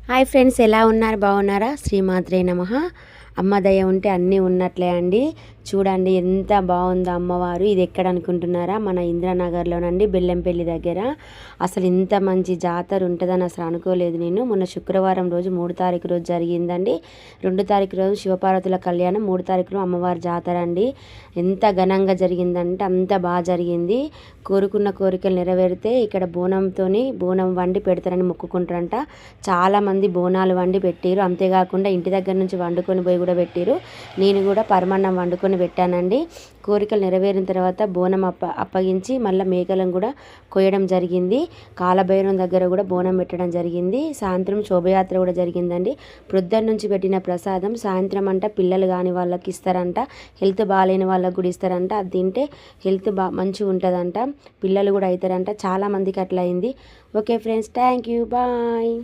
Hi friends, ఎలా ఉన్నారు? బాగున్నారా? శ్రీమాత్రే నమః. అమ్మ దయ ఉంటే అన్నీ ఉన్నట్లే అండి. చూడండి ఎంత బాగుందో అమ్మవారు. ఇది ఎక్కడ అనుకుంటున్నారా? మన ఇంద్రనగర్లోనండి, బెల్లంపల్లి దగ్గర. అసలు ఇంత మంచి జాతర ఉంటుందని అసలు అనుకోలేదు నేను. మొన్న శుక్రవారం రోజు 3 తారీఖు రోజు జరిగిందండి. 2 తారీఖు రోజు శివపార్వతుల కళ్యాణం, 3 తారీఖులో అమ్మవారి జాతర అండి. ఎంత ఘనంగా జరిగిందంటే అంత బాగా జరిగింది. కోరుకున్న కోరికలు నెరవేరితే ఇక్కడ బోనం వండి పెడతారని మొక్కుకుంటారంట. చాలామంది బోనాలు వండి పెట్టారు. అంతేకాకుండా ఇంటి దగ్గర నుంచి వండుకొని పోయి కూడా పెట్టారు. నేను కూడా పరమాన్నం వండుకొని పెట్టానండి. కోరికలు నెరవేరిన తర్వాత బోనం అప్పగించి మళ్ళీ మేకలను కూడా కోయడం జరిగింది. కాలభైరవం దగ్గర కూడా బోనం పెట్టడం జరిగింది. సాయంత్రం శోభయాత్ర కూడా జరిగిందండి. ప్రొద్దున నుంచి పెట్టిన ప్రసాదం సాయంత్రం అంట పిల్లలు కాని వాళ్ళకి ఇస్తారంట. హెల్త్ బాగాలేని వాళ్ళకి కూడా ఇస్తారంట. అది తింటే హెల్త్ మంచిగా ఉంటుందంట. పిల్లలు కూడా అవుతారంట. చాలామందికి అట్లా అయింది. Okay friends, thank you, bye.